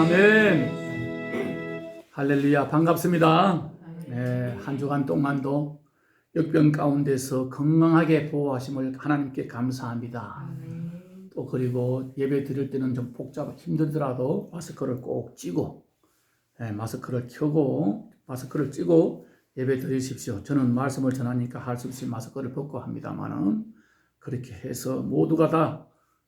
아멘. 할렐루야. 반갑습니다. 네, 한 주간 동안도 역병 가운데서 건강하게 보호하심을 하나님께 감사합니다. 또 그리고 예배 드릴 때는 좀 힘들더라도 마스크를 꼭 찌고, 마스크를 켜고 마스크를 찌고 예배 드리십시오. 저는 말씀을 전하니까 할 수 없이 마스크를 벗고 합니다만은 그렇게 해서 모두가 다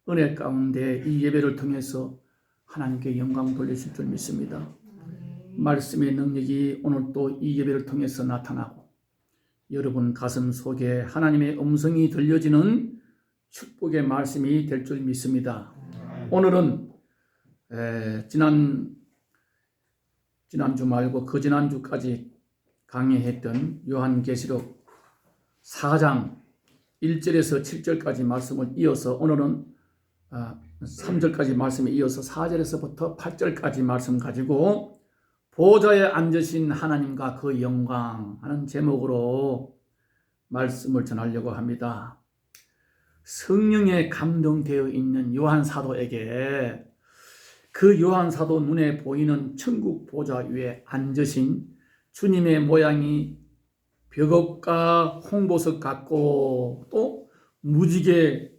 은혜 가운데 이 예배를 통해서 하나님께 영광 돌리실 줄 믿습니다. 말씀의 능력이 오늘 또 이 예배를 통해서 나타나고 여러분 가슴 속에 하나님의 음성이 들려지는 축복의 말씀이 될 줄 믿습니다. 오늘은 지난주 말고 그 지난주까지 강의했던 요한계시록 4장 1절에서 7절까지 말씀을 이어서 오늘은 3절까지 말씀에 이어서 4절에서부터 8절까지 말씀 가지고 보좌에 앉으신 하나님과 그 영광 하는 제목으로 말씀을 전하려고 합니다. 성령에 감동되어 있는 요한 사도에게 그 요한 사도 눈에 보이는 천국 보좌 위에 앉으신 주님의 모양이 벽옥과 홍보석 같고 또 무지개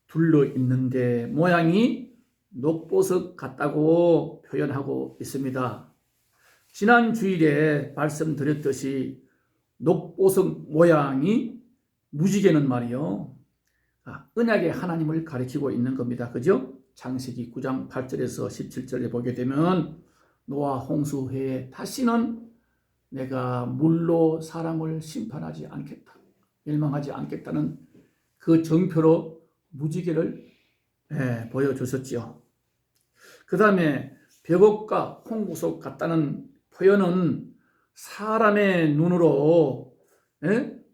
둘러 있는데 모양이 녹보석 같다고 표현하고 있습니다. 지난 주일에 말씀드렸듯이 녹보석 모양이 무지개는 말이요, 언약의 하나님을 가리키고 있는 겁니다. 그죠? 창세기 9장 8절에서 17절에 보게 되면 노아 홍수해에 다시는 내가 물로 사람을 심판하지 않겠다, 멸망하지 않겠다는 그 정표로 무지개를 보여주셨죠. 그 다음에 벽옥과 홍보석 같다는 표현은 사람의 눈으로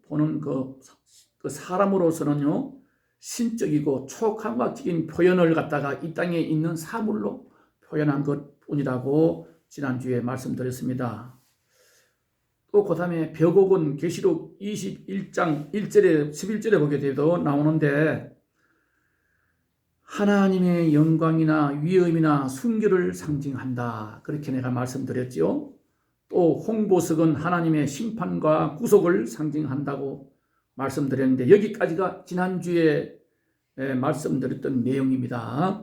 보는 그 사람으로서는요 신적이고 촉감각적인 표현을 갖다가 이 땅에 있는 사물로 표현한 것 뿐이라고 지난주에 말씀드렸습니다. 또 그 다음에 벽옥은 계시록 21장 1절에 11절에 보게 돼도 나오는데 하나님의 영광이나 위엄이나 순결을 상징한다, 그렇게 내가 말씀드렸죠. 또 홍보석은 하나님의 심판과 구속을 상징한다고 말씀드렸는데 여기까지가 지난주에 말씀드렸던 내용입니다.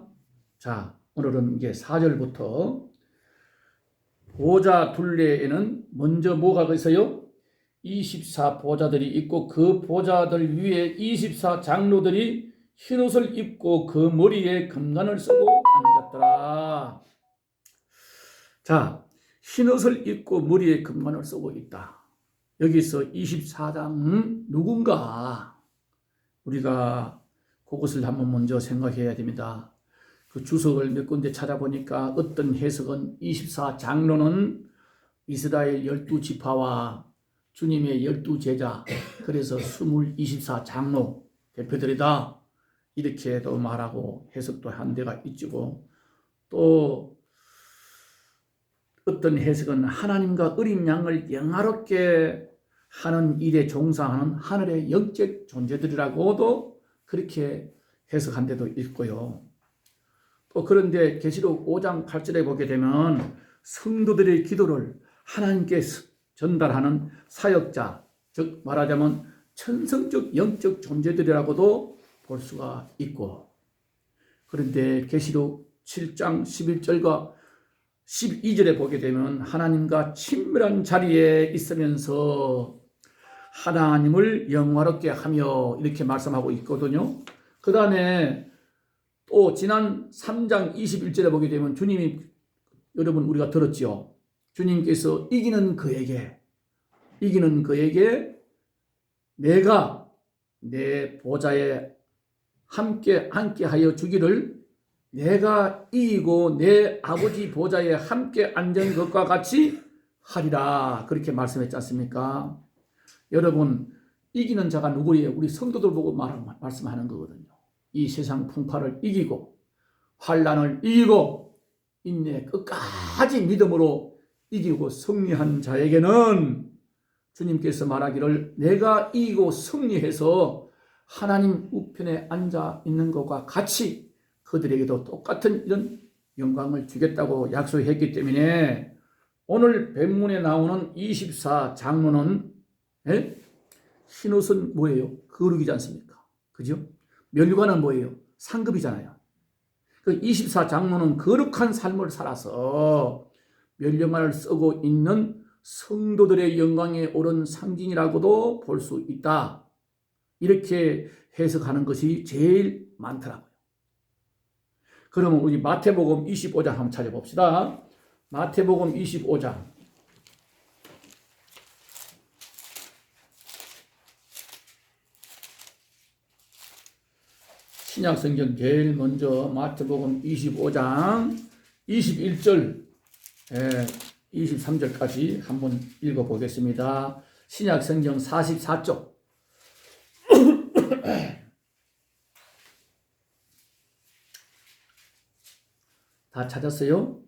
자, 오늘은 이제 4절부터 보좌 둘레에는 먼저 뭐가 있어요? 24 보좌들이 있고 그 보좌들 위에 24 장로들이 흰옷을 입고 그 머리에 금관을 쓰고 앉았더라. 자, 흰옷을 입고 머리에 금관을 쓰고 있다. 여기서 24장 누군가 우리가 그것을 한번 먼저 생각해야 됩니다. 그 주석을 몇 군데 찾아보니까 어떤 해석은 24 장로는 이스라엘 12지파와 주님의 12제자, 그래서 24 장로 대표들이다, 이렇게도 말하고 해석도 한 데가 있고, 또 어떤 해석은 하나님과 어린 양을 영화롭게 하는 일에 종사하는 하늘의 영적 존재들이라고도 그렇게 해석한 데도 있고요. 또 그런데 계시록 5장 8절에 보게 되면 성도들의 기도를 하나님께 전달하는 사역자, 즉 말하자면 천성적 영적 존재들이라고도 볼 수가 있고, 그런데 계시록 7장 11절과 12절에 보게 되면 하나님과 친밀한 자리에 있으면서 하나님을 영화롭게 하며 이렇게 말씀하고 있거든요. 그 다음에 또 지난 3장 21절에 보게 되면 주님이, 여러분 우리가 들었죠. 주님께서 이기는 그에게 내가 내 보좌에 함께 하여 주기를, 내가 이기고 내 아버지 보좌에 함께 앉은 것과 같이 하리라, 그렇게 말씀했지 않습니까? 여러분, 이기는 자가 누구예요? 우리 성도들 보고 말씀하는 거거든요. 이 세상 풍파를 이기고 환난을 이기고 인내 끝까지 믿음으로 이기고 승리한 자에게는 주님께서 말하기를 내가 이기고 승리해서 하나님 우편에 앉아 있는 것과 같이 그들에게도 똑같은 이런 영광을 주겠다고 약속했기 때문에 오늘 본문에 나오는 24 장로는 흰옷은 뭐예요? 거룩이지 않습니까? 그죠? 멸관은 뭐예요? 상급이잖아요. 그 24 장로는 거룩한 삶을 살아서 멸관을 쓰고 있는 성도들의 영광에 오른 상징이라고도 볼 수 있다. 이렇게 해석하는 것이 제일 많더라고요. 그러면 우리 마태복음 25장 한번 찾아봅시다. 마태복음 25장. 신약성경 제일 먼저 마태복음 25장 21절 23절까지 한번 읽어보겠습니다. 신약성경 44쪽. 다 찾았어요?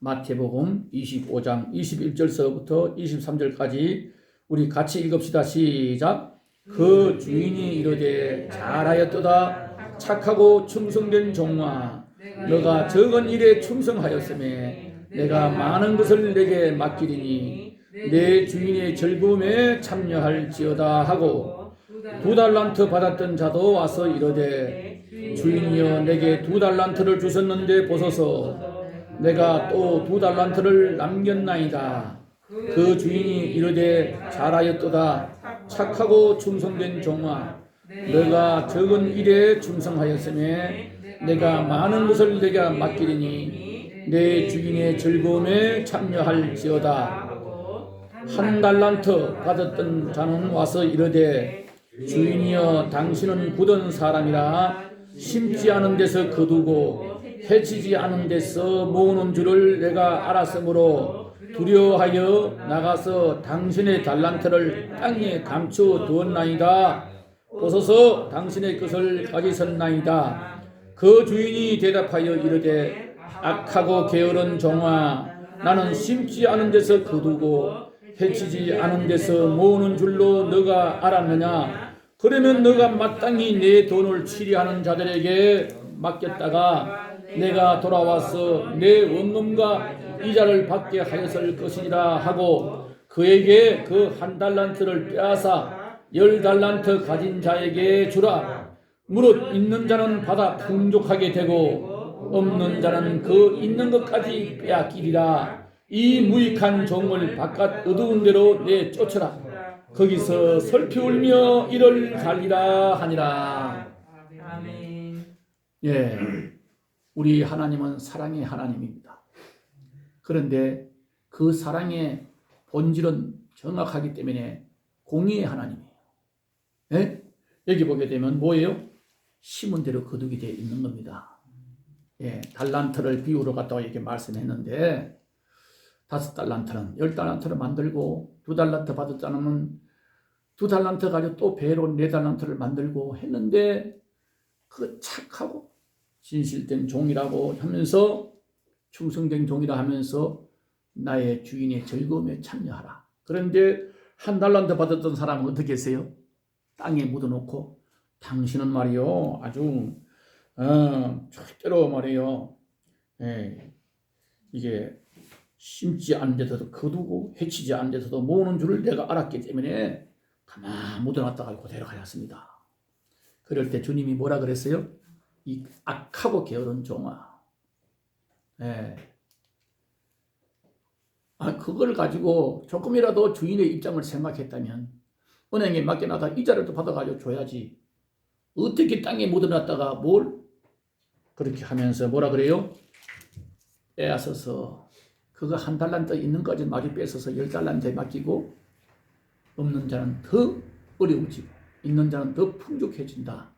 마태복음 25장 21절서부터 23절까지 우리 같이 읽읍시다. 시작. 그 주인이 이르되 잘하였도다 착하고 충성된 종아 너가 적은 일에 충성하였으며 내가 많은 것을 내게 맡기리니 내 주인의 즐거움에 참여할지어다 하고 2달란트 받았던 자도 와서 이르되 주인이여 내게 2달란트를 주셨는데 보소서 내가 또 2달란트를 남겼나이다. 그 주인이 이르되 잘하였도다 착하고 충성된 종아 너가 적은 일에 충성하였으며 내가 많은 것을 내게 맡기리니 내 주인의 즐거움에 참여할지어다. 1달란트 받았던 자는 와서 이르되 주인이여 당신은 굳은 사람이라 심지 않은 데서 거두고 해치지 않은 데서 모으는 줄을 내가 알았으므로 두려워하여 나가서 당신의 달란트를 땅에 감춰 두었나이다. 보소서 당신의 것을 가지셨나이다. 그 주인이 대답하여 이르되 악하고 게으른 종아 나는 심지 않은 데서 거두고 해치지 않은 데서 모으는 줄로 너가 알았느냐? 그러면 너가 마땅히 내 돈을 취리하는 자들에게 맡겼다가 내가 돌아와서 내 원금과 이자를 받게 하였을 것이니라 하고 그에게 그 1달란트를 빼앗아 10달란트 가진 자에게 주라. 무릇 있는 자는 받아 풍족하게 되고 없는 자는 그 있는 것까지 빼앗기리라. 이 무익한 종을 바깥 어두운 데로 내쫓으라. 거기서 슬피 울며 이를 갈리라 하니라. 아멘. 예, 우리 하나님은 사랑의 하나님입니다. 그런데 그 사랑의 본질은 정확하기 때문에 공의의 하나님이에요. 예? 여기 보게 되면 뭐예요? 심은 대로 거두게 되어 있는 겁니다. 예, 달란트를 비유로 갖다가 이렇게 말씀했는데 5달란트는 10달란트를 만들고 2달란트 받았다면 2달란트 가지고 또 배로 4달란트를 만들고 했는데 그 착하고 진실된 종이라고 하면서 충성된 종이라 하면서 나의 주인의 즐거움에 참여하라. 그런데 1달란트 받았던 사람은 어떻게 했어요? 땅에 묻어놓고 당신은 말이요 아주 절대로 말이요 이게 심지 않은 데서도 거두고 해치지 않은 데서도 모으는 줄을 내가 알았기 때문에 가만 묻어놨다가 그대로 가였습니다. 그럴 때 주님이 뭐라 그랬어요? 이 악하고 게으른 종아. 그걸 가지고 조금이라도 주인의 입장을 생각했다면 은행에 맡겨놔다 이자라도 받아가지고 줘야지. 어떻게 땅에 묻어놨다가 뭘 그렇게 하면서 뭐라 그래요? 빼앗아서 그거 1달란트 있는 것까지 마저 뺏어서 10달란트에 맡기고 없는 자는 더 어려워지고 있는 자는 더 풍족해진다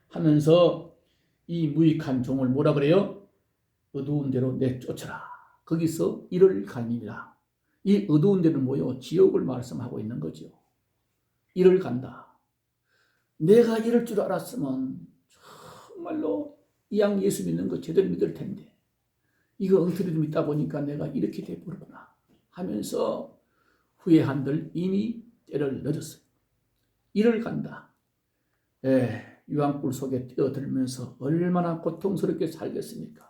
하면서 이 무익한 종을 뭐라 그래요? 어두운 데로 내쫓으라. 거기서 이를 갈미라. 이 어두운 데는 뭐요? 지옥을 말씀하고 있는 거죠. 이를 간다. 내가 이럴 줄 알았으면 정말로 이 양 예수 믿는 거 제대로 믿을 텐데 이거 엉터리로 믿다 보니까 내가 이렇게 돼버렸구나 하면서 후회한들 이미 때를 늦었어요. 이를 간다. 유황불 속에 뛰어들면서 얼마나 고통스럽게 살겠습니까?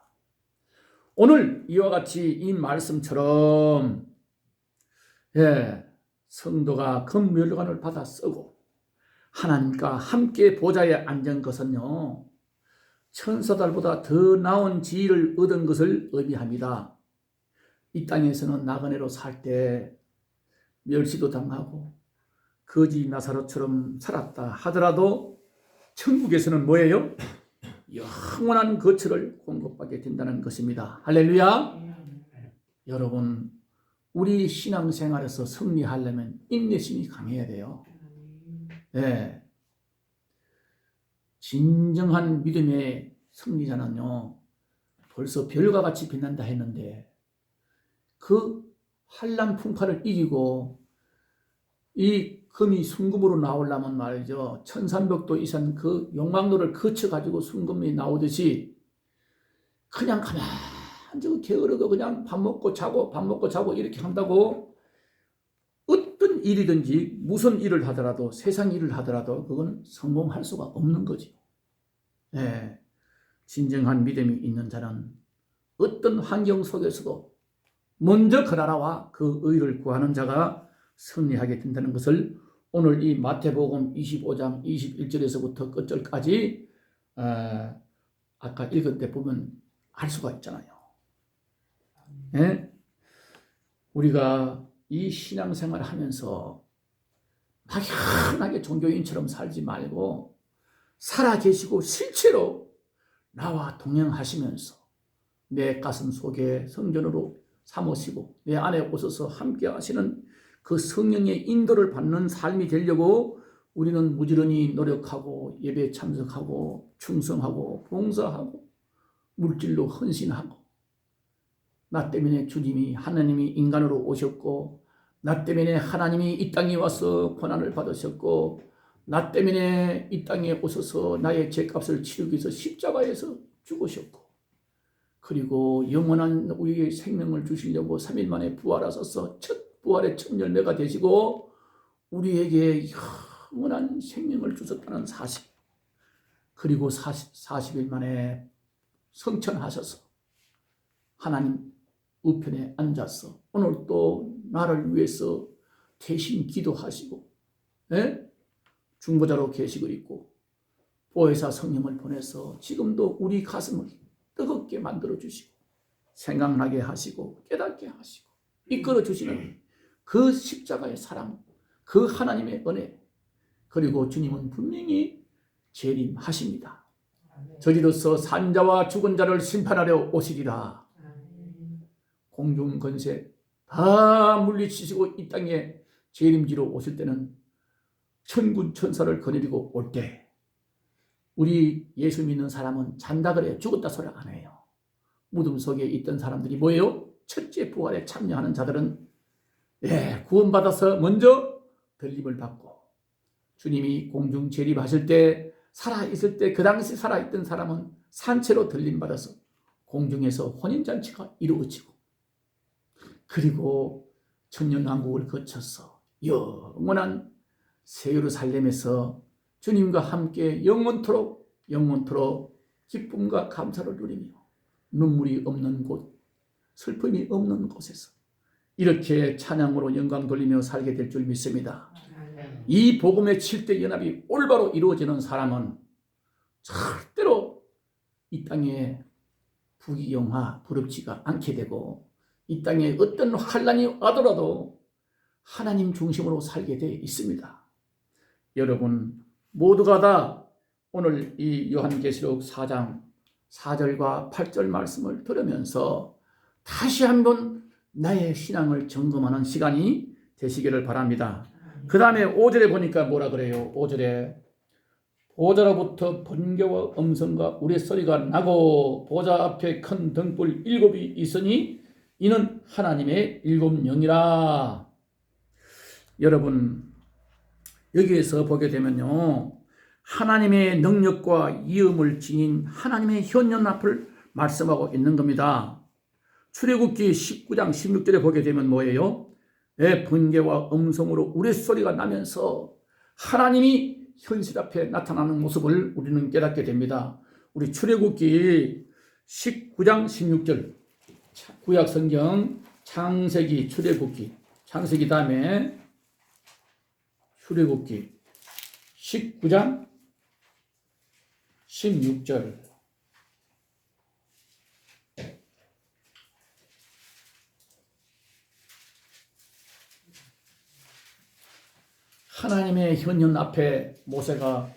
오늘 이와 같이 이 말씀처럼 성도가 금멸관을 받아 쓰고 하나님과 함께 보좌에 앉은 것은요, 천사들보다 더 나은 지위를 얻은 것을 의미합니다. 이 땅에서는 나그네로 살 때 멸시도 당하고 거지 나사로처럼 살았다 하더라도 천국에서는 뭐예요? 영원한 거처를 공급받게 된다는 것입니다. 할렐루야. 여러분, 우리 신앙생활에서 승리하려면 인내심이 강해야 돼요. 네. 진정한 믿음의 승리자는요, 벌써 별과 같이 빛난다 했는데 그 환난 풍파를 이기고 이 금이 순금으로 나오려면 말이죠, 1300도 이상 그 용광로를 거쳐가지고 순금이 나오듯이 그냥 가만히 게으르고 그냥 밥 먹고 자고 이렇게 한다고 어떤 일이든지 무슨 일을 하더라도, 세상 일을 하더라도 그건 성공할 수가 없는 거죠. 네. 진정한 믿음이 있는 자는 어떤 환경 속에서도 먼저 그 나라와 그 의를 구하는 자가 승리하게 된다는 것을 오늘 이 마태복음 25장 21절에서부터 끝절까지 아까 읽을 때 보면 알 수가 있잖아요. 네? 우리가 이 신앙생활을 하면서 막연하게 종교인처럼 살지 말고 살아계시고 실제로 나와 동행하시면서 내 가슴 속에 성전으로 삼으시고 내 안에 오셔서 함께 하시는 그 성령의 인도를 받는 삶이 되려고 우리는 부지런히 노력하고 예배에 참석하고 충성하고 봉사하고 물질로 헌신하고, 나 때문에 주님이 하나님이 인간으로 오셨고 나 때문에 하나님이 이 땅에 와서 고난을 받으셨고 나 때문에 이 땅에 오셔서 나의 죄값을 치르기 위해서 십자가에서 죽으셨고 그리고 영원한 우리의 생명을 주시려고 3일 만에 부활하셔서 첫 부활의 첫 열매가 되시고 우리에게 영원한 생명을 주셨다는 사실, 그리고 40일 만에 성천하셔서 하나님 우편에 앉아서 오늘 또 나를 위해서 대신 기도하시고 중보자로 계시고 있고 보혜사 성령을 보내서 지금도 우리 가슴을 뜨겁게 만들어 주시고 생각나게 하시고 깨닫게 하시고 이끌어 주시는 그 십자가의 사랑, 그 하나님의 은혜, 그리고 주님은 분명히 재림하십니다. 저리로서 산자와 죽은 자를 심판하려 오시리라. 공중 권세 다 물리치시고 이 땅에 재림지로 오실 때는 천군 천사를 거느리고 올 때 우리 예수 믿는 사람은 잔다 그래요. 죽었다 소리 안 해요. 무덤 속에 있던 사람들이 뭐예요? 첫째 부활에 참여하는 자들은 구원받아서 먼저 들림을 받고 주님이 공중 재림하실 때 살아있을 때 그 당시 살아있던 사람은 산채로 들림받아서 공중에서 혼인잔치가 이루어지고 그리고 천년왕국을 거쳐서 영원한 새 예루살렘에서 주님과 함께 영원토록 기쁨과 감사를 누리며 눈물이 없는 곳, 슬픔이 없는 곳에서 이렇게 찬양으로 영광 돌리며 살게 될 줄 믿습니다. 이 복음의 7대 연합이 올바로 이루어지는 사람은 절대로 이 땅에 부귀영화 부럽지가 않게 되고 이 땅에 어떤 환난이 와더라도 하나님 중심으로 살게 되어 있습니다. 여러분 모두가 다 오늘 이 요한계시록 4장 4절과 8절 말씀을 들으면서 다시 한번 나의 신앙을 점검하는 시간이 되시기를 바랍니다. 그 다음에 5절에 보니까 뭐라 그래요? 5절에 보좌로부터 번개와 음성과 우레소리가 나고 보좌 앞에 큰 등불 7이 있으니 이는 하나님의 7영이라. 여러분 여기에서 보게 되면요, 하나님의 능력과 이음을 지닌 하나님의 현연합을 말씀하고 있는 겁니다. 출애굽기 19장 16절에 보게 되면 뭐예요? 번개와 음성으로 우레소리가 나면서 하나님이 현실 앞에 나타나는 모습을 우리는 깨닫게 됩니다. 우리 출애굽기 19장 16절 구약 성경 창세기, 출애굽기, 창세기 다음에 출애굽기 19장 16절. 하나님의 현현 앞에 모세가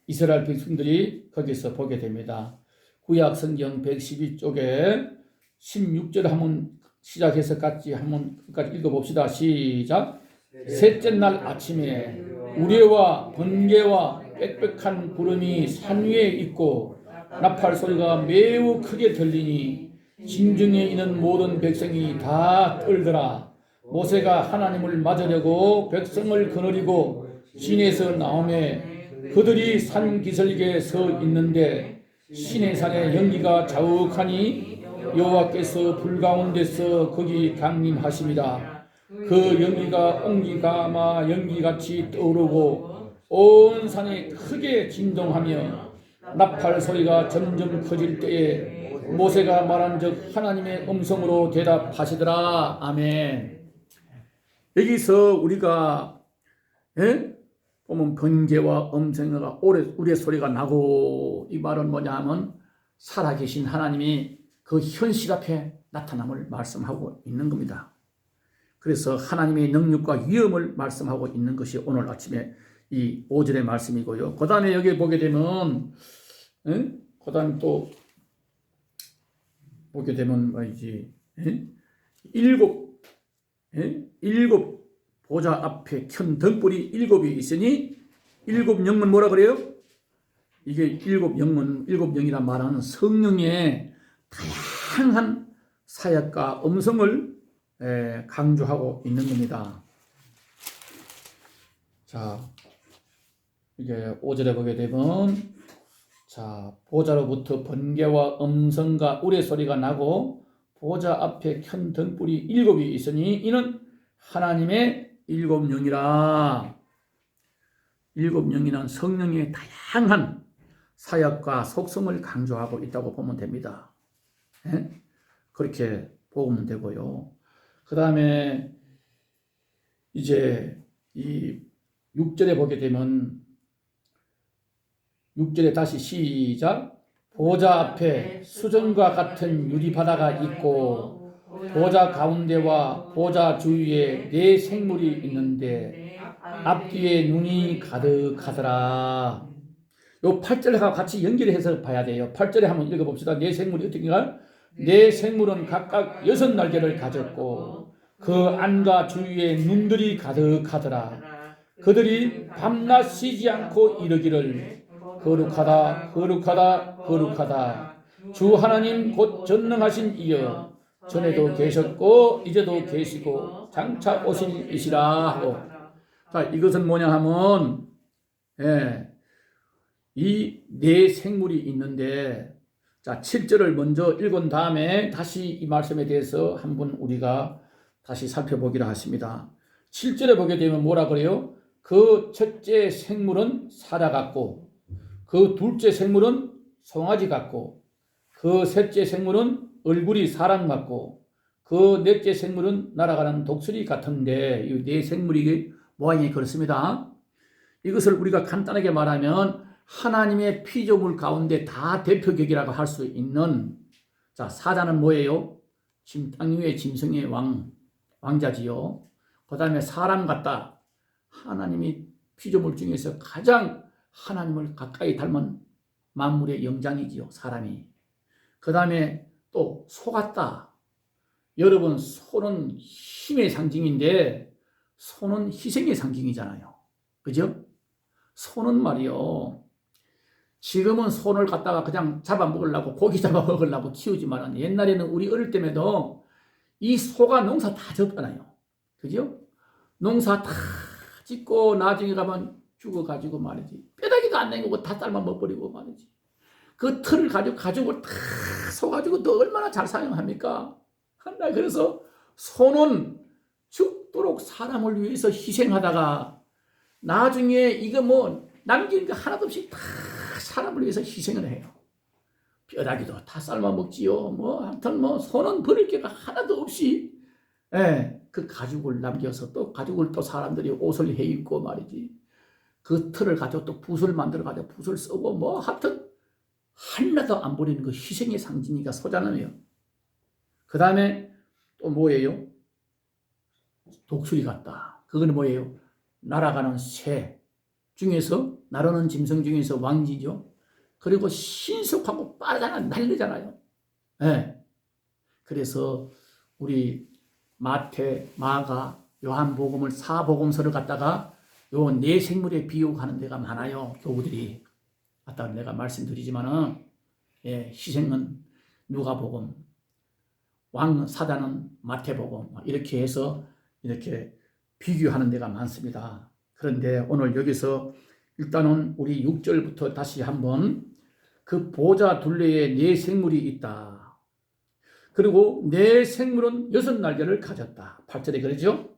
이스라엘 백성들이 거기서 보게 됩니다. 구약 성경 112쪽에 16절 한번 시작해서 같이 한번 끝까지 읽어봅시다. 시작. 셋째 날 아침에 우레와 번개와 빽빽한 구름이 산 위에 있고 나팔 소리가 매우 크게 들리니 진중에 있는 모든 백성이 다 떨더라. 모세가 하나님을 맞으려고 백성을 거느리고 시내에서 나오매 그들이 산 기슭에 서 있는데 시내산의 연기가 자욱하니 여호와께서 불 가운데서 거기 강림하십니다. 그 연기가 옹기가마 연기같이 떠오르고 온 산이 크게 진동하며 나팔 소리가 점점 커질 때에 모세가 말한 즉 하나님의 음성으로 대답하시더라. 아멘. 여기서 우리가 보면 번개와 음성과 우레 소리가 나고, 이 말은 뭐냐 하면 살아계신 하나님이 그 현실 앞에 나타남을 말씀하고 있는 겁니다. 그래서 하나님의 능력과 위엄을 말씀하고 있는 것이 오늘 아침에 이 5절의 말씀이고요. 그 다음에 여기 보게 되면 그 다음에 또 보게 되면 뭐지? 일곱 보좌 앞에 켠 등불이 7이 있으니 일곱 영은 뭐라 그래요? 이게 일곱 영이란 말하는 성령의 다양한 사역과 음성을 강조하고 있는 겁니다. 자, 이게 5절에 보게 되면, 자, 보좌로부터 번개와 음성과 우레 소리가 나고 보좌 앞에 켠 등불이 7이 있으니 이는 하나님의 7영이라. 7영이는 성령의 다양한 사역과 속성을 강조하고 있다고 보면 됩니다. 그렇게 보면 되고요. 그 다음에 이제 이 6절에 보게 되면, 6절에 다시 시작. 보좌 앞에 수정과 같은 유리바다가 있고 보좌 가운데와 보좌 주위에 4 생물이 있는데 앞뒤에 눈이 가득하더라. 요 8절하고 같이 연결해서 봐야 돼요. 8절에 한번 읽어봅시다. 4 생물이 어떻게인가? 4 생물은 각각 6 날개를 가졌고 그 안과 주위에 눈들이 가득하더라. 그들이 밤낮 쉬지 않고 이르기를 거룩하다 거룩하다 거룩하다 주 하나님 곧 전능하신 이여 전에도 계셨고 이제도 계시고 장차 오실 이시라 하고. 자, 이것은 뭐냐 하면 이 4 생물이 있는데, 자 7절을 먼저 읽은 다음에 다시 이 말씀에 대해서 한번 우리가 다시 살펴보기로 하십니다. 7절에 보게 되면 뭐라 그래요? 그 첫째 생물은 사자 같고 그 둘째 생물은 송아지 같고 그 셋째 생물은 얼굴이 사람 같고 그 넷째 생물은 날아가는 독수리 같은데, 이 4 생물이 모양이 그렇습니다. 이것을 우리가 간단하게 말하면 하나님의 피조물 가운데 다 대표격이라고 할 수 있는, 자 사자는 뭐예요? 땅 위의 짐승의 왕자지요. 그 다음에 사람 같다. 하나님이 피조물 중에서 가장 하나님을 가까이 닮은 만물의 영장이지요, 사람이. 그 다음에 또 소 같다. 여러분, 소는 힘의 상징인데 소는 희생의 상징이잖아요. 그죠? 소는 말이요, 지금은 소를 갖다가 그냥 잡아먹으려고, 고기 잡아먹으려고 키우지만 옛날에는 우리 어릴 때에도 이 소가 농사 다 졌잖아요. 그죠? 농사 다 짓고 나중에 가면 죽어가지고 말이지, 뼈다귀도 안 내고 다 삶아 먹어버리고 말이지. 그 털을 가지고 가죽을 다 써가지고 너 얼마나 잘 사용합니까? 그래서 소는 죽도록 사람을 위해서 희생하다가 나중에 이거 뭐 남긴 거 하나도 없이 다 사람을 위해서 희생을 해요. 뼈다귀도 다 삶아 먹지요. 뭐 아무튼 뭐 손은 버릴 게가 하나도 없이 그 가죽을 남겨서 또 가죽을 또 사람들이 옷을 해 입고 말이지. 그 털을 가지고 또 붓을 만들어 가지고 붓을 쓰고 뭐 하여튼 하나도 안 버리는 그 희생의 상징이가 소자는요. 그 다음에 또 뭐예요? 독수리 같다. 그건 뭐예요? 날아가는 새 중에서 나르는 짐승 중에서 왕지죠. 그리고 신속하고 빠르잖아. 날리잖아요. 그래서 우리 마태, 마가, 요한복음을 사복음서를 갖다가 요 네 생물에 비유하는 데가 많아요. 교우들이. 아까 내가 말씀드리지만은 희생은 누가복음, 왕 사자는 마태복음 이렇게 해서 이렇게 비교하는 데가 많습니다. 그런데 오늘 여기서 일단은 우리 6절부터 다시 한번 그 보좌 둘레에 네 생물이 있다. 그리고 네 생물은 6날개를 가졌다. 8절에 그러죠?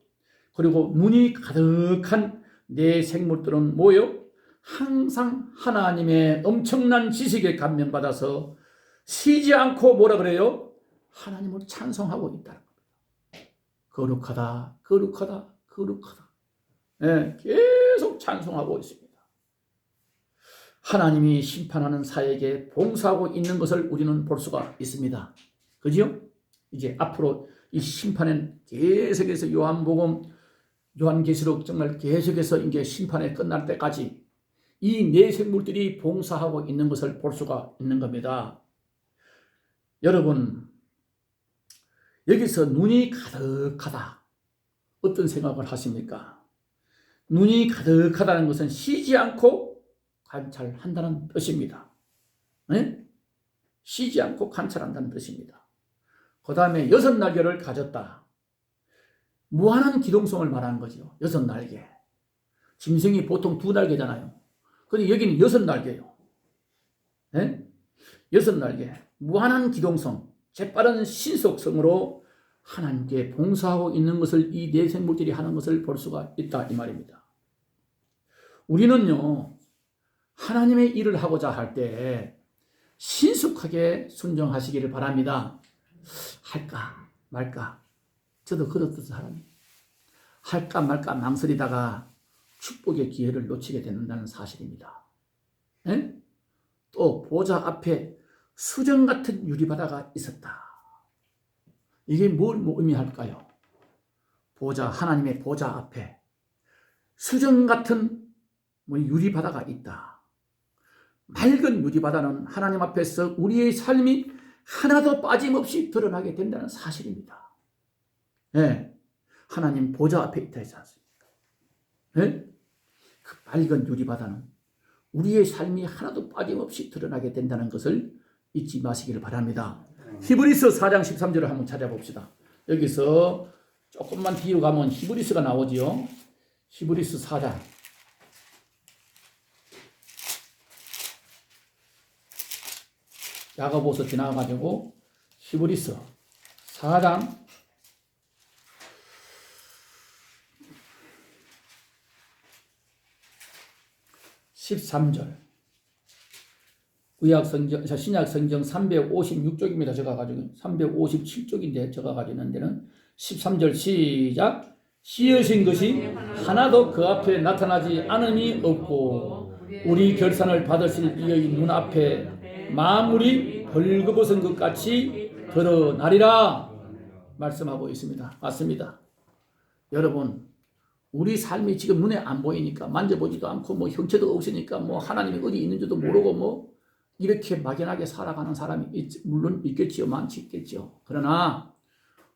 그리고 눈이 가득한 네 생물들은 뭐예요? 항상 하나님의 엄청난 지식에 감명받아서 쉬지 않고 뭐라 그래요? 하나님을 찬송하고 있다는 겁니다. 거룩하다, 거룩하다, 거룩하다. 계속 찬송하고 있습니다. 하나님이 심판하는 사에게 봉사하고 있는 것을 우리는 볼 수가 있습니다. 그죠? 이제 앞으로 이 심판은 계속해서 요한계시록 정말 계속해서 이제 심판에 끝날 때까지 이 네 생물들이 봉사하고 있는 것을 볼 수가 있는 겁니다. 여러분, 여기서 눈이 가득하다. 어떤 생각을 하십니까? 눈이 가득하다는 것은 쉬지 않고 관찰한다는 뜻입니다. 쉬지 않고 관찰한다는 뜻입니다. 그 다음에 6날개를 가졌다. 무한한 기동성을 말하는 거죠. 6날개. 짐승이 보통 2날개잖아요. 근데 여기는 6날개예요. 6날개. 무한한 기동성, 재빠른 신속성으로 하나님께 봉사하고 있는 것을 이 네 생물들이 하는 것을 볼 수가 있다 이 말입니다. 우리는요, 하나님의 일을 하고자 할 때 신속하게 순종하시기를 바랍니다. 할까 말까. 저도 그렇던 사람이에요. 할까 말까 망설이다가 축복의 기회를 놓치게 된다는 사실입니다. 또 보좌 앞에 수정 같은 유리바다가 있었다. 이게 뭘 의미할까요? 하나님의 보좌 앞에 수정 같은 유리바다가 있다. 맑은 유리바다는 하나님 앞에서 우리의 삶이 하나도 빠짐없이 드러나게 된다는 사실입니다. 하나님 보좌 앞에 있다 했지 않습니까? 그 맑은 유리바다는 우리의 삶이 하나도 빠짐없이 드러나게 된다는 것을 잊지 마시기를 바랍니다. 히브리서 4장 13절을 한번 찾아봅시다. 여기서 조금만 뒤로 가면 히브리서가 나오지요. 히브리서 4장. 야고보서 지나가지고 히브리서 4장 13절. 신약 성경 356쪽입니다. 제가 가지고 357쪽인데 제가 가지고 있는 데는 13절 시작. 씌으신 것이 하나도 그 앞에 나타나지 않음이 없고 우리 결산을 받으실 이의 눈앞에 만물이 벌거벗은 것 같이 드러나리라 말씀하고 있습니다. 맞습니다. 여러분, 우리 삶이 지금 눈에 안 보이니까 만져보지도 않고 형체도 없으니까 하나님이 어디 있는지도 모르고 이렇게 막연하게 살아가는 사람이 물론 있겠지요. 많지 있겠죠. 그러나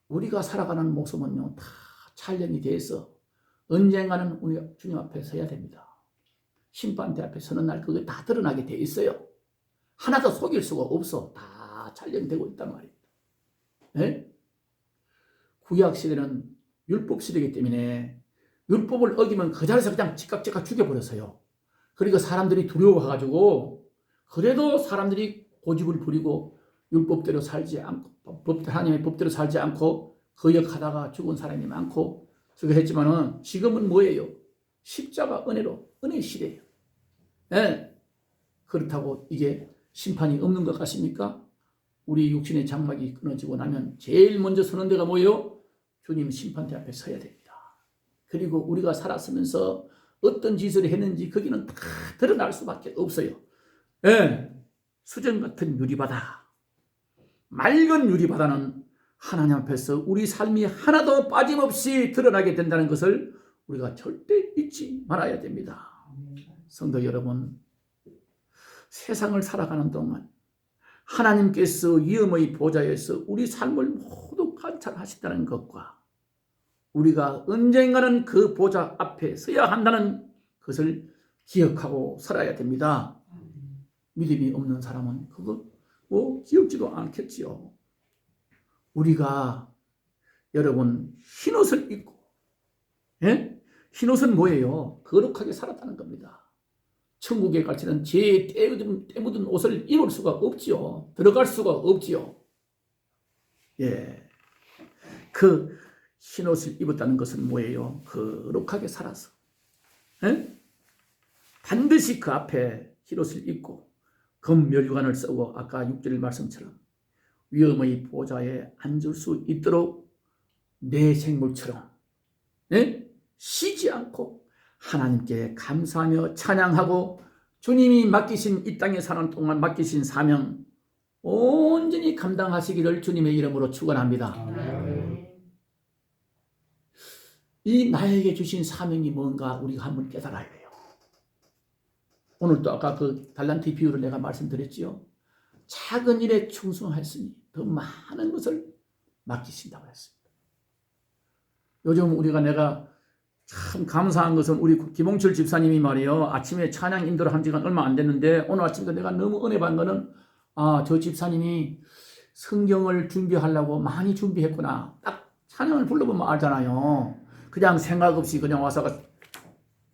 우리가 살아가는 모습은요, 다 촬영이 돼서 언젠가는 우리가 주님 앞에 서야 됩니다. 심판대 앞에 서는 날 그게 다 드러나게 돼 있어요. 하나도 속일 수가 없어. 다 촬영되고 있단 말입니다. 구약 시대는 율법 시대이기 때문에 율법을 어기면 그 자리에서 그냥 즉각 죽여버렸어요. 그러니까 사람들이 두려워가지고 그래도 사람들이 고집을 부리고 율법대로 살지 않고 하나님의 법대로 살지 않고 거역하다가 죽은 사람이 많고 그렇게 했지만은 지금은 뭐예요? 십자가 은혜로 은혜 시대예요. 그렇다고 이게 심판이 없는 것 같습니까? 우리 육신의 장막이 끊어지고 나면 제일 먼저 서는 데가 뭐예요? 주님 심판대 앞에 서야 됩니다. 그리고 우리가 살았으면서 어떤 짓을 했는지 거기는 다 드러날 수밖에 없어요. 예, 수정 같은 유리바다, 맑은 유리바다는 하나님 앞에서 우리 삶이 하나도 빠짐없이 드러나게 된다는 것을 우리가 절대 잊지 말아야 됩니다. 성도 여러분, 세상을 살아가는 동안 하나님께서 위엄의 보좌에서 우리 삶을 모두 관찰하신다는 것과 우리가 언젠가는 그 보좌 앞에 서야 한다는 것을 기억하고 살아야 됩니다. 믿음이 없는 사람은 그거 기억지도 않겠지요. 우리가 여러분 흰옷을 입고, 예? 흰옷은 뭐예요? 거룩하게 살았다는 겁니다. 천국에 갈 때는 죄에 때 묻은 옷을 입을 수가 없지요. 들어갈 수가 없지요. 예, 그 흰옷을 입었다는 것은 뭐예요? 거룩하게 살아서, 예? 반드시 그 앞에 흰옷을 입고 금면류관을 쓰고 아까 6절 말씀처럼 위엄의 보좌에 앉을 수 있도록 내 생물처럼, 예? 쉬지 않고 하나님께 감사하며 찬양하고 주님이 맡기신 이 땅에 사는 동안 맡기신 사명 온전히 감당하시기를 주님의 이름으로 축원합니다. 이 나에게 주신 사명이 뭔가 우리가 한번 깨달아야 해요. 오늘도 아까 그 달란트 비유를 내가 말씀드렸지요. 작은 일에 충성하였으니 더 많은 것을 맡기신다고 했습니다. 요즘 내가 참 감사한 것은 우리 김홍철 집사님이 말이에요. 아침에 찬양 인도를 한 지가 얼마 안 됐는데 오늘 아침에 내가 너무 은혜 받은 거는 저 집사님이 성경을 준비하려고 많이 준비했구나. 딱 찬양을 불러보면 알잖아요. 그냥 생각 없이 그냥 와서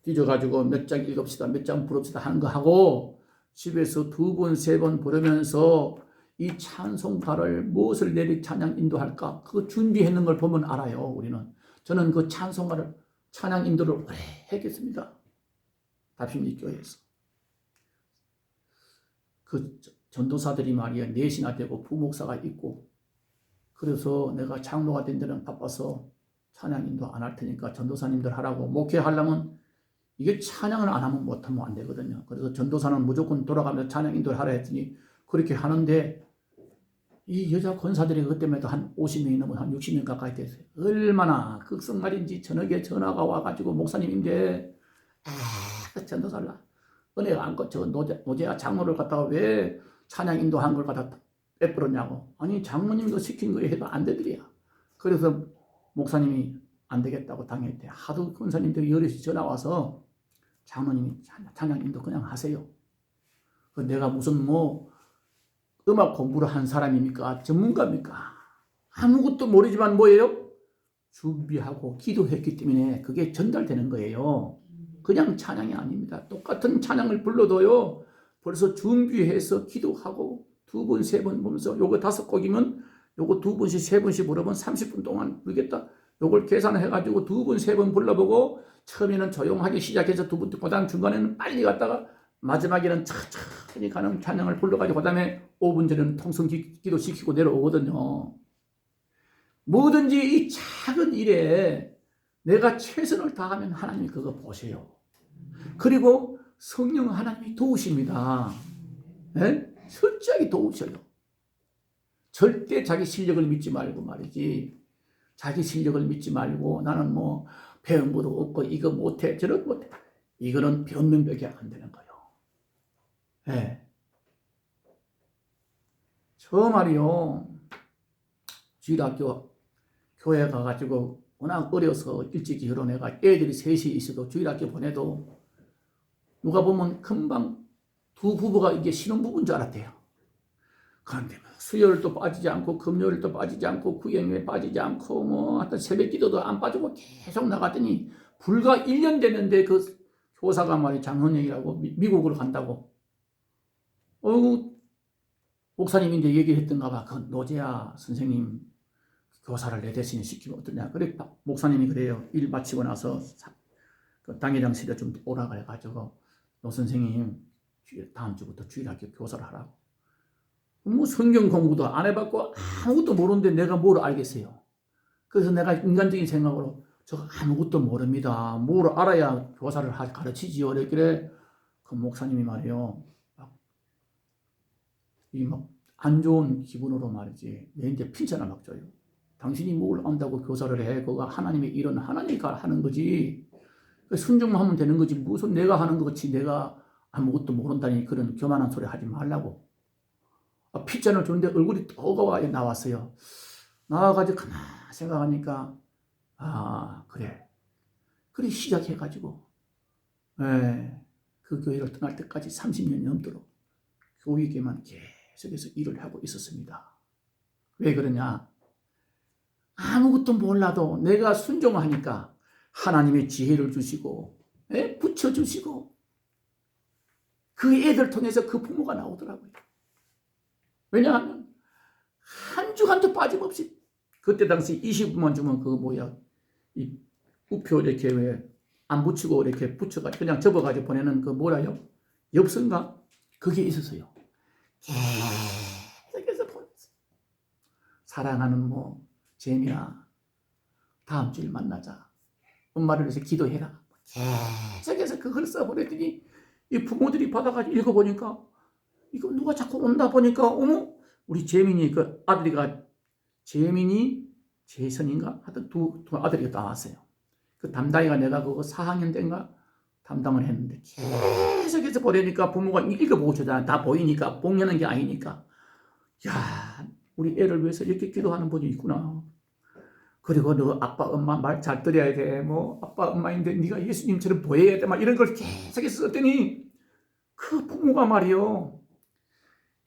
뒤져가지고 몇 장 읽읍시다, 몇 장 부릅시다 하는 거 하고 집에서 2번, 3번 부르면서 이 찬송가를 무엇을 내리 찬양 인도할까? 그거 준비했는 걸 보면 알아요. 우리는. 저는 그 찬양 인도를 오래 했겠습니다. 답심리 교회에서. 그 전도사들이 말이야, 넷이나 되고 부목사가 있고, 그래서 내가 장로가 된 데는 바빠서 찬양 인도 안 할 테니까 전도사님들 하라고. 목회하려면 이게 찬양을 안 하면 못하면 안 되거든요. 그래서 전도사는 무조건 돌아가면서 찬양 인도를 하라 했더니 그렇게 하는데 이 여자 권사들이 그때마다 한 50명이 넘어 한 60명 가까이 됐어요. 얼마나 극성말인지 저녁에 전화가 와가지고 목사님인데 전도살라 은혜가 안 꺼져 노제아 장로를 갖다가 왜 찬양 인도한 걸 갖다 빼버렸냐고. 아니 장로님도 시킨 거에 해도 안 되더래요. 그래서 목사님이 안 되겠다고 당했대. 하도 권사님들이 여럿이 전화 와서 장로님이 찬양 인도 그냥 하세요. 내가 무슨 음악 공부를 한 사람입니까? 전문가입니까? 아무것도 모르지만 뭐예요? 준비하고 기도했기 때문에 그게 전달되는 거예요. 그냥 찬양이 아닙니다. 똑같은 찬양을 불러도요. 벌써 준비해서 기도하고 2번, 3번 보면서 요거 5곡이면 요거 2번씩, 3번씩 부르면 30분 동안 부르겠다. 요걸 계산해가지고 2번, 3번 불러보고 처음에는 조용하게 시작해서 2번, 그 다음 중간에는 빨리 갔다가 마지막에는 천천히 가는 찬양을 불러가지고 그 다음에 5분 전에는 통성 기도 시키고 내려오거든요. 뭐든지 이 작은 일에 내가 최선을 다하면 하나님이 그거 보세요. 그리고 성령 하나님이 도우십니다. 네? 철저하게 도우셔요. 절대 자기 실력을 믿지 말고 말이지. 자기 실력을 믿지 말고 나는 배운 것도 없고 이거 못해 저런 못해. 이거는 변명밖에 안 되는 거예요. 네. 저 말이요. 주일학교 교회 가가지고 워낙 어려서 일찍 결혼해가 애들이 셋이 있어도 주일학교 보내도 누가 보면 금방 두 부부가 이게 신혼부부인 줄 알았대요. 그런데 수요일도 빠지지 않고 금요일도 빠지지 않고 구경에 빠지지 않고 하여튼 새벽 기도도 안 빠지고 계속 나갔더니 불과 1년 됐는데 그 교사가 말이 장헌영이라고 미국으로 간다고. 목사님이 이제 얘기를 했던가 봐. 그 노제아 선생님 교사를 내 대신에 시키면 어떠냐. 그래 목사님이 그래요. 일 마치고 나서 그 당회장실에 좀 오라 그래가지고 노 선생님 다음 주부터 주일학교 교사를 하라고. 뭐 성경 공부도 안 해봤고 아무것도 모르는데 내가 뭘 알겠어요. 그래서 내가 인간적인 생각으로 저 아무것도 모릅니다. 뭘 알아야 교사를 가르치지요. 이랬길래 그 목사님이 말이요. 이 막 안 좋은 기분으로 말이지. 내한테 핀잔을 막 줘요. 당신이 뭘 안다고 교사를 해. 그거 하나님의 일은 하나님이 하는 거지. 순종만 하면 되는 거지. 무슨 내가 하는 것 같이 내가 아무것도 모른다니 그런 교만한 소리 하지 말라고. 핀잔을 줬는데 얼굴이 떠가 나왔어요. 나와가지고 가만 생각하니까 그래 시작해가지고 그 교회를 떠날 때까지 30년 넘도록 교육에만 계속해서 일을 하고 있었습니다. 왜 그러냐? 아무것도 몰라도 내가 순종하니까 하나님의 지혜를 주시고 붙여주시고 그 애들 통해서 그 부모가 나오더라고요. 왜냐하면 한 주간도 빠짐없이 그때 당시 20만 주면 이 우표 이렇게 왜 안 붙이고 이렇게 붙여가지고 그냥 접어가지고 보내는 그 뭐라요? 엽서인가? 그게 있었어요. 계속해서 보냈어요. 사랑하는 재미야 다음 주일 만나자. 엄마를 위해서 기도해라. 계속해서 그걸 써보냈더니 이 부모들이 받아가지고 읽어보니까 이거 누가 자꾸 온다 보니까 어머 우리 재민이 그 아들이가 재민이 재선인가 하여튼 두 아들이 나왔어요. 그 담당이가 내가 그거 4학년 때인가 담당을 했는데 계속해서 보내니까 부모가 읽어보고 주잖아. 다 보이니까 복려는 게 아니니까 야 우리 애를 위해서 이렇게 기도하는 분이 있구나. 그리고 너 아빠 엄마 말 잘 들어야 돼. 아빠 엄마인데 네가 예수님처럼 보여야 돼. 막 이런 걸 계속해서 썼더니 그 부모가 말이요.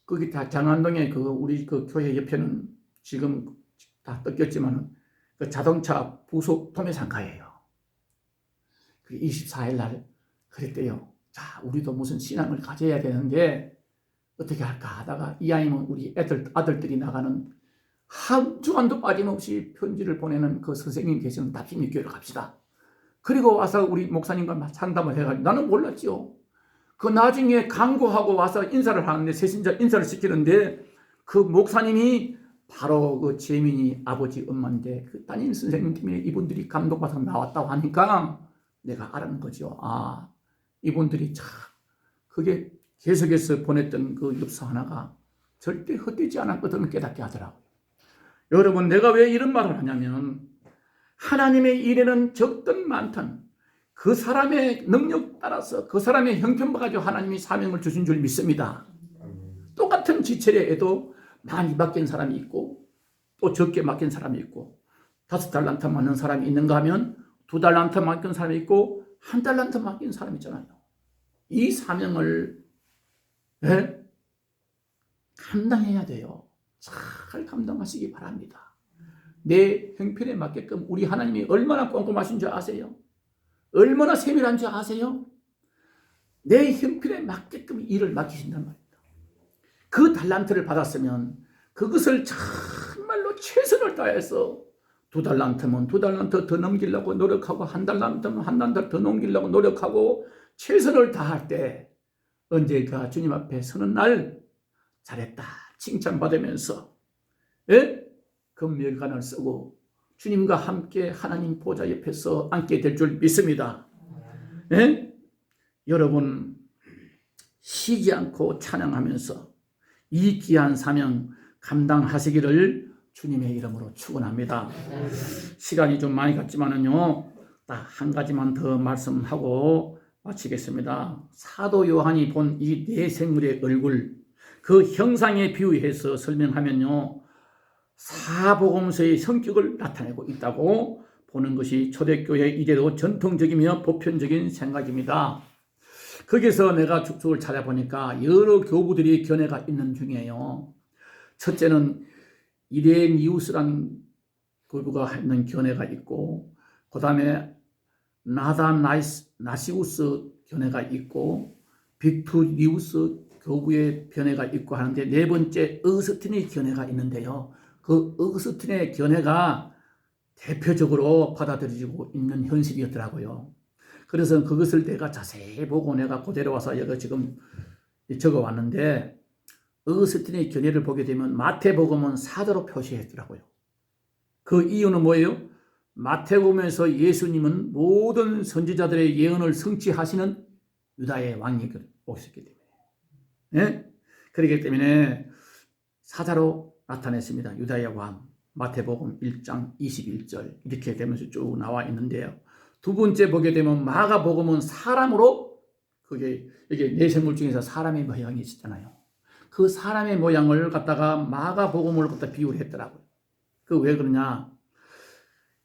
거기 다 장안동에 우리 그 교회 옆에는 지금 다 뜯겼지만 그 자동차 부속 도매상가예요. 24일 날 그랬대요. 자, 우리도 무슨 신앙을 가져야 되는데 어떻게 할까 하다가 이왕이면 우리 아들들이 나가는 한 주간도 빠짐없이 편지를 보내는 그 선생님 계시는 답심리교회를 갑시다. 그리고 와서 우리 목사님과 상담을 해가지고 나는 몰랐죠. 그 나중에 강구하고 와서 인사를 하는데 새신자 인사를 시키는데 그 목사님이 바로 그 재민이 아버지 엄마인데 그 담임 선생님 때문에 이분들이 감동받아서 나왔다고 하니까 내가 알았는 거죠. 이분들이 참 그게 계속해서 보냈던 그 엽서 하나가 절대 헛되지 않았거든 깨닫게 하더라고요. 여러분 내가 왜 이런 말을 하냐면 하나님의 일에는 적든 많든 그 사람의 능력 따라서 그 사람의 형편을 가지고 하나님이 사명을 주신 줄 믿습니다. 똑같은 지체례에도 많이 맡긴 사람이 있고 또 적게 맡긴 사람이 있고 5달란트 맡는 사람이 있는가 하면 2달란트 맡긴 사람이 있고 1달란트 맡긴 사람이 있잖아요. 이 사명을 감당해야 돼요. 잘 감당하시기 바랍니다. 내 형편에 맞게끔 우리 하나님이 얼마나 꼼꼼하신 줄 아세요? 얼마나 세밀한 줄 아세요? 내 형편에 맞게끔 일을 맡기신단 말입니다. 그 달란트를 받았으면 그것을 정말로 최선을 다해서 2달란트면 2달란트 더 넘기려고 노력하고 1달란트면 1달란트 더 넘기려고 노력하고 최선을 다할 때 언제가 주님 앞에 서는 날 잘했다 칭찬받으면서 금멸관을 쓰고 주님과 함께 하나님 보좌 옆에서 앉게 될 줄 믿습니다. 여러분 쉬지 않고 찬양하면서 이 귀한 사명 감당하시기를 주님의 이름으로 축원합니다. 시간이 좀 많이 갔지만은요, 딱 한 가지만 더 말씀하고 마치겠습니다. 사도 요한이 본 이 네 생물의 얼굴, 그 형상에 비유해서 설명하면요, 사복음서의 성격을 나타내고 있다고 보는 것이 초대교회 이대로 전통적이며 보편적인 생각입니다. 거기서 내가 쭉쭉 찾아보니까 여러 교부들이 견해가 있는 중이에요. 첫째는 이레니우스라는 교부가 하는 견해가 있고, 그 다음에 나시우스 견해가 있고, 빅투리우스 교부의 견해가 있고 하는데, 네 번째 어거스틴의 견해가 있는데요. 그 어거스틴의 견해가 대표적으로 받아들여지고 있는 현실이었더라고요. 그래서 그것을 내가 자세히 보고 내가 그대로 와서 여기 지금 적어 왔는데, 어거스틴의 견해를 보게 되면 마태복음은 사도로 표시했더라고요. 그 이유는 뭐예요? 마태복음에서 예수님은 모든 선지자들의 예언을 성취하시는 유다의 왕이 오셨기 때문에, 네? 그렇기 때문에 사자로 나타냈습니다. 유다의 왕. 마태복음 1장 21절 이렇게 되면서 쭉 나와 있는데요. 두 번째 보게 되면 마가복음은 사람으로, 이게 내생물 중에서 사람의 모양이 있었잖아요. 그 사람의 모양을 갖다가 마가복음을 갖다 비유를 했더라고요. 그 왜 그러냐?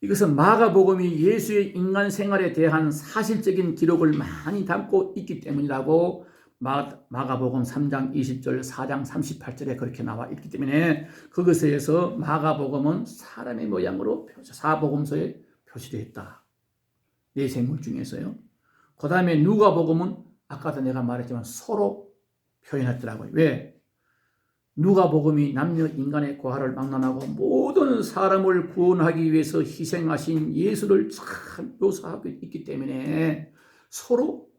이것은 마가복음이 예수의 인간 생활에 대한 사실적인 기록을 많이 담고 있기 때문이라고 마가복음 3장 20절, 4장 38절에 그렇게 나와 있기 때문에 그것에 의해서 마가복음은 사람의 모양으로 사복음서에 표시되어 있다. 네 생물 중에서요. 그 다음에 누가복음은 아까도 내가 말했지만 소로 표현했더라고요. 왜? 누가복음이 남녀 인간의 고하를 막론하고 모든 사람을 구원하기 위해서 희생하신 예수를 참 묘사하고 있기 때문에 소로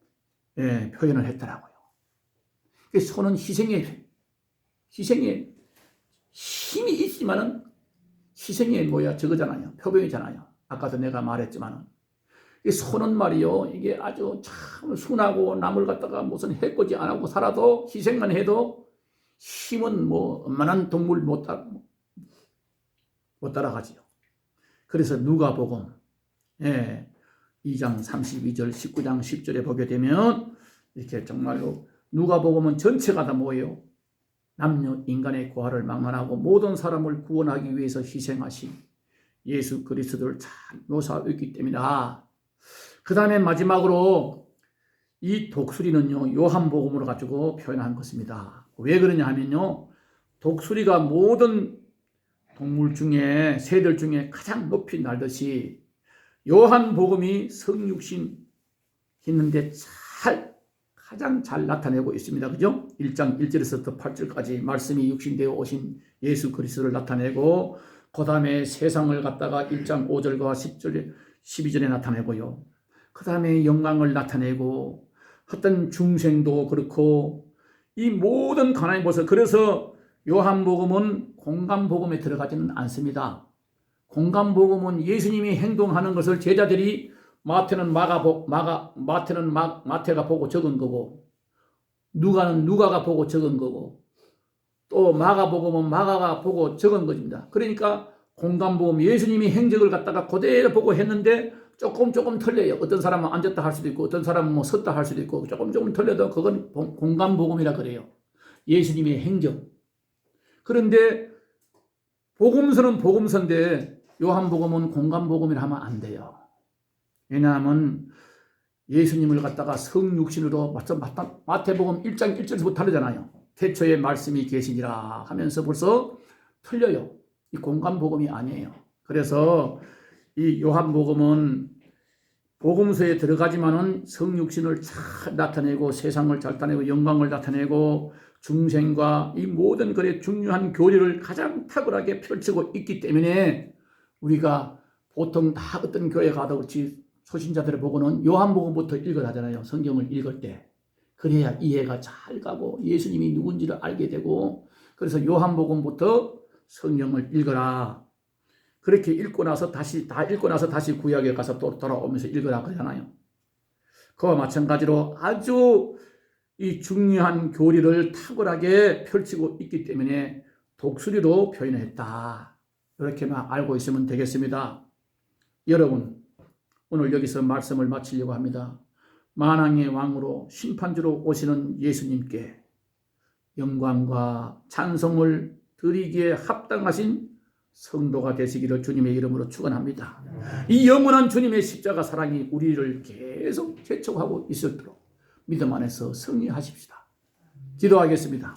표현을 했더라고요. 소는 희생의 힘이 있지만은 희생의 저거잖아요. 표병이잖아요. 아까도 내가 말했지만은 이 소는 말이요, 이게 아주 참 순하고 남을 갖다가 무슨 해코지 안 하고 살아도 희생만 해도 힘은 웬만한 동물 못 따라가지요. 그래서 누가복음 2장 32절, 19장 10절에 보게 되면 이렇게 정말로 누가복음은 전체가 다 뭐예요? 남녀 인간의 고하를 막론하고 모든 사람을 구원하기 위해서 희생하신 예수 그리스도를 잘 묘사하고 있기 때문이다. 그 다음에 마지막으로 이 독수리는요, 요한복음으로 가지고 표현한 것입니다. 왜 그러냐 하면요, 독수리가 모든 동물 중에, 새들 중에 가장 높이 날듯이 요한복음이 성육신 있는데 가장 잘 나타내고 있습니다. 그죠? 1장 1절에서부터 8절까지 말씀이 육신되어 오신 예수 그리스도를 나타내고, 그 다음에 세상을 갖다가 1장 5절과 10절, 12절에 나타내고요. 그 다음에 영광을 나타내고, 어떤 중생도 그렇고, 이 모든 가나의 모습, 그래서 요한복음은 공간복음에 들어가지는 않습니다. 공간복음은 예수님이 행동하는 것을 제자들이 마태가 보고 적은 거고, 누가는 누가가 보고 적은 거고, 또 마가복음은 마가가 보고 적은 것입니다. 그러니까 공간복음, 예수님이 행적을 갖다가 그대로 보고 했는데 조금 틀려요. 어떤 사람은 앉았다 할 수도 있고, 어떤 사람은 섰다 할 수도 있고, 조금 틀려도 그건 공간복음이라 그래요. 예수님의 행적. 그런데 복음서는 복음서인데 요한복음은 공간복음이라 하면 안 돼요. 왜냐하면 예수님을 갖다가 성육신으로 마태복음 1장 1절부터 다르잖아요. 태초에 말씀이 계시니라 하면서 벌써 틀려요. 이 공간복음이 아니에요. 그래서 이 요한복음은 복음서에 들어가지만은 성육신을 잘 나타내고, 세상을 잘 나타내고, 영광을 나타내고, 중생과 이 모든 것의 중요한 교리를 가장 탁월하게 펼치고 있기 때문에 우리가 보통 다 어떤 교회 가도 그렇지 초신자들을 보고는 요한복음부터 읽어야 하잖아요. 성경을 읽을 때. 그래야 이해가 잘 가고 예수님이 누군지를 알게 되고, 그래서 요한복음부터 성경을 읽어라. 그렇게 읽고 나서 다시 구약에 가서 또 돌아오면서 읽으라 그러잖아요. 그와 마찬가지로 아주 이 중요한 교리를 탁월하게 펼치고 있기 때문에 독수리로 표현했다. 이렇게만 알고 있으면 되겠습니다. 여러분, 오늘 여기서 말씀을 마치려고 합니다. 만왕의 왕으로 심판주로 오시는 예수님께 영광과 찬송을 드리기에 합당하신 성도가 되시기를 주님의 이름으로 축원합니다. 이 영원한 주님의 십자가 사랑이 우리를 계속 재촉하고 있을도록 믿음 안에서 승리하십시다. 기도하겠습니다.